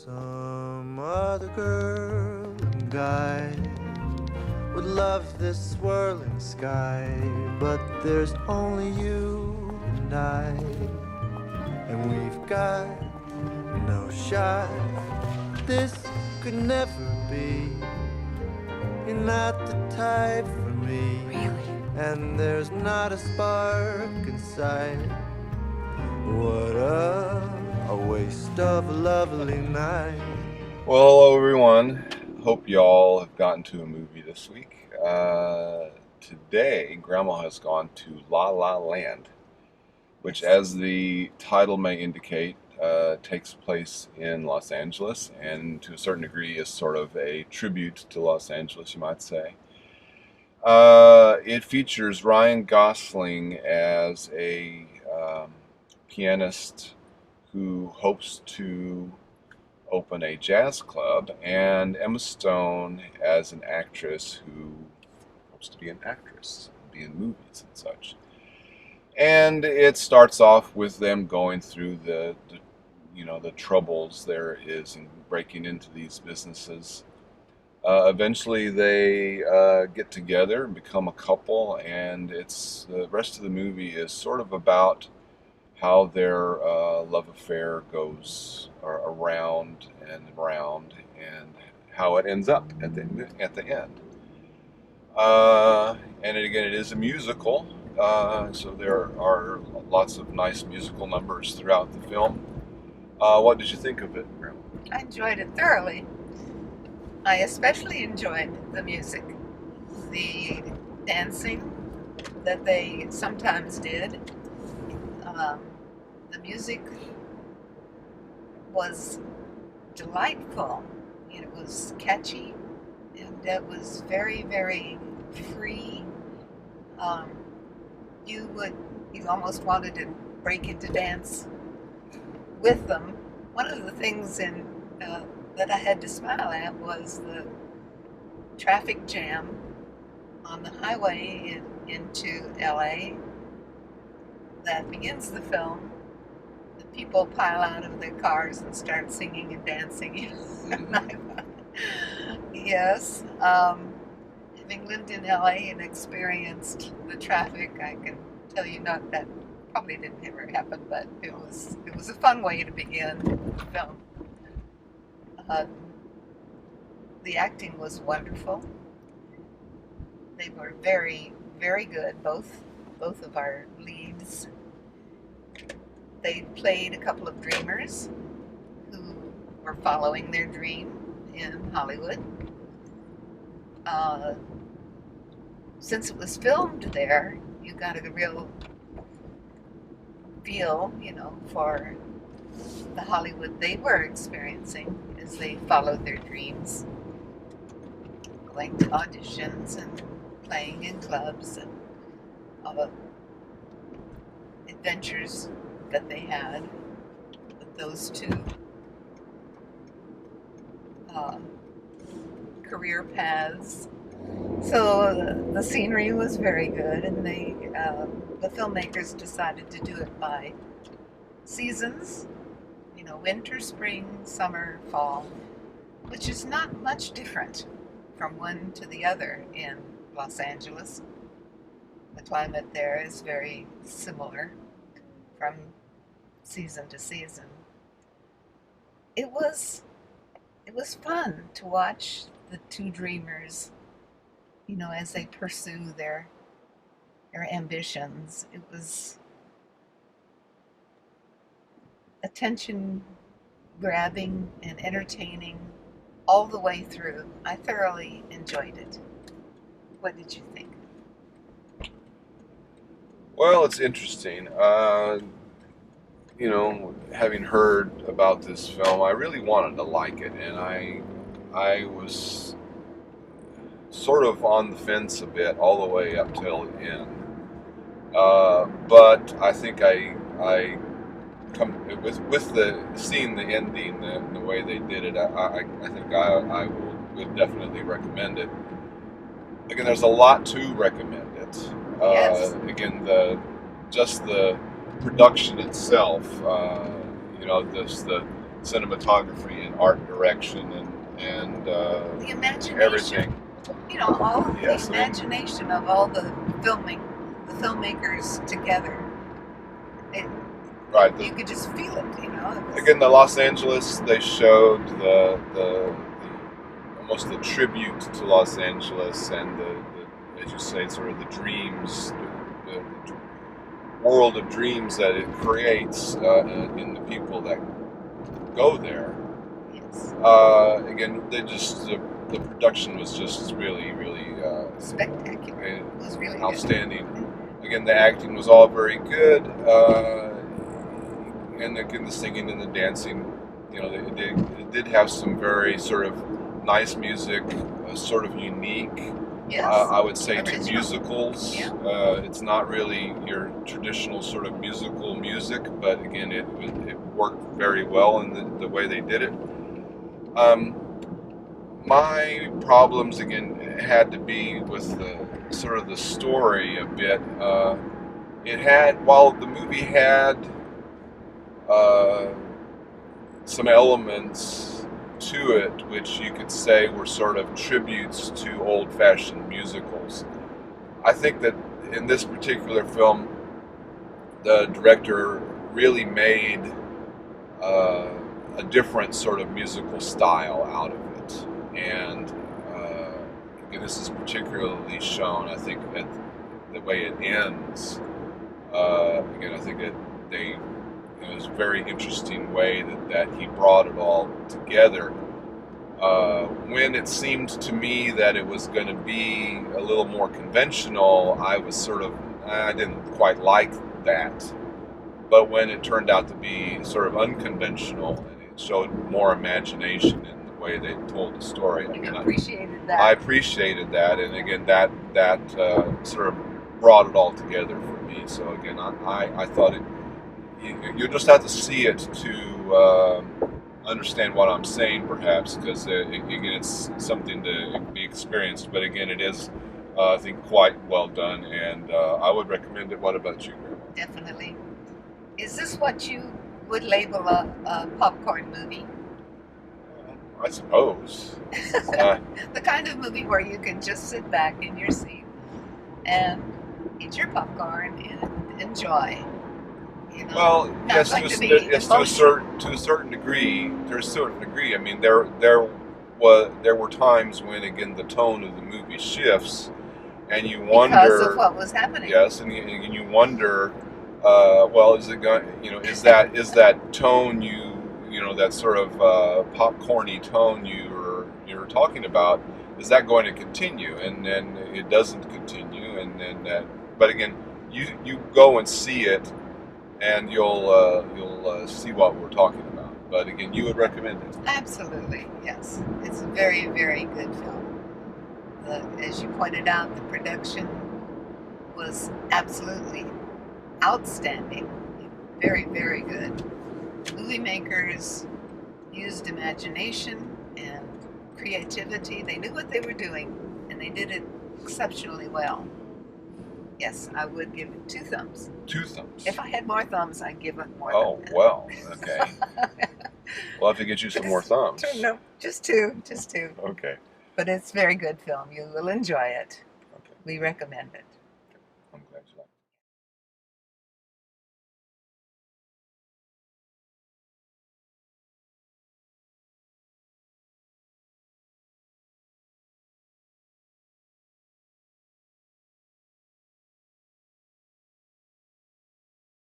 Some other girl and guy would love this swirling sky, but there's only you and I, and we've got no shot. This could never be. You're not the type for me. Really? And there's not a spark inside. What a waste of a lovely night. Well, hello everyone. Hope y'all have gotten to a movie this week. Today, Grandma has gone to La La Land, which, as the title may indicate, takes place in Los Angeles, and to a certain degree is sort of a tribute to Los Angeles, you might say. It features Ryan Gosling as a pianist who hopes to open a jazz club, and Emma Stone as an actress who hopes to be an actress, be in movies and such. And it starts off with them going through the troubles there is in breaking into these businesses. Eventually, they get together and become a couple, and the rest of the movie is sort of about how their love affair goes around and around, and how it ends up at the end. And again, it is a musical, so there are lots of nice musical numbers throughout the film. What did you think of it, Grandma? I enjoyed it thoroughly. I especially enjoyed the music, the dancing that they sometimes did. The music was delightful. It was catchy, and it was very, very free. You almost wanted to break into dance with them. One of the things that I had to smile at was the traffic jam on the highway into LA that begins the film. The people pile out of their cars and start singing and dancing. Yes, having lived in LA and experienced the traffic, I can tell you not that probably didn't ever happen, but it was a fun way to begin the film. The acting was wonderful. They were very, very good, both of our leads. They played a couple of dreamers who were following their dream in Hollywood. Since it was filmed there, you got a real feel, for the Hollywood they were experiencing as they followed their dreams, going to auditions and playing in clubs and all the adventures that they had with those two career paths. So the scenery was very good, and the filmmakers decided to do it by seasons, winter, spring, summer, fall, which is not much different from one to the other in Los Angeles. The climate there is very similar from season to season. It was fun to watch the two dreamers, as they pursue their ambitions. It was attention grabbing and entertaining all the way through. I thoroughly enjoyed it. What did you think? Well, it's interesting. Having heard about this film, I really wanted to like it, and I was sort of on the fence a bit all the way up till the end. But I think I come with the seeing the ending, the way they did it. I think I would definitely recommend it. Again, there's a lot to recommend it. Yes. Again, just the production itself. Just the cinematography and art direction and The imagination. everything. You know, all Yes, the imagination of all the filmmakers together. It, Right. you could just feel it, you know. It was, Again, the Los Angeles, they showed the almost the tribute to Los Angeles and the as you say, sort of the dreams, the world of dreams that it creates in the people that go there. yes, Again, the production was just really, really spectacular. It was really outstanding. good. Again, the acting was all very good, and again, the singing and the dancing. You know, it did have some very sort of nice music, sort of unique. Yes. I would say Original. to musicals. Yeah. It's not really your traditional sort of musical music, but again, it worked very well in the way they did it. My problems again had to be with the sort of the story a bit. It had, while the movie had some elements to it which you could say were sort of tributes to old-fashioned musicals. I think that in this particular film, the director really made a different sort of musical style out of it. And again, this is particularly shown, I think, at the way it ends. Again, I think it was a very interesting way that he brought it all together. When it seemed to me that it was going to be a little more conventional, I was I didn't quite like that. But when it turned out to be sort of unconventional, and it showed more imagination in the way they told the story, You appreciated that. I appreciated that, and again, that sort of brought it all together for me. So again, I thought you just have to see it to understand what I'm saying, perhaps, because again, it's something to be experienced. But again, it is, I think, quite well done, and I would recommend it. What about you, Grandma? Definitely. Is this what you would label a popcorn movie? I suppose. The kind of movie where you can just sit back in your seat and eat your popcorn and enjoy. You know, Well, not yes, going to to be a emotional. certain degree. To a certain degree, I mean, there were times when again the tone of the movie shifts, and you wonder Because of what was happening. Yes, and you wonder, well, is it going? You know, is that tone that sort of popcorny tone you're talking about? Is that going to continue? And then it doesn't continue, and then but again, you go and see it, and you'll see what we're talking about. But again, you would recommend it. Absolutely, yes. It's a very, very good film. As you pointed out, the production was absolutely outstanding. Very, very good. Movie makers used imagination and creativity. They knew what they were doing, and they did it exceptionally well. Yes, I would give it 2 thumbs. 2 thumbs. If I had more thumbs, I'd give it more Oh, than that. well, okay. We'll have to get you some more thumbs. No, just 2, just 2. Okay. But it's a very good film. You will enjoy it. Okay. We recommend it.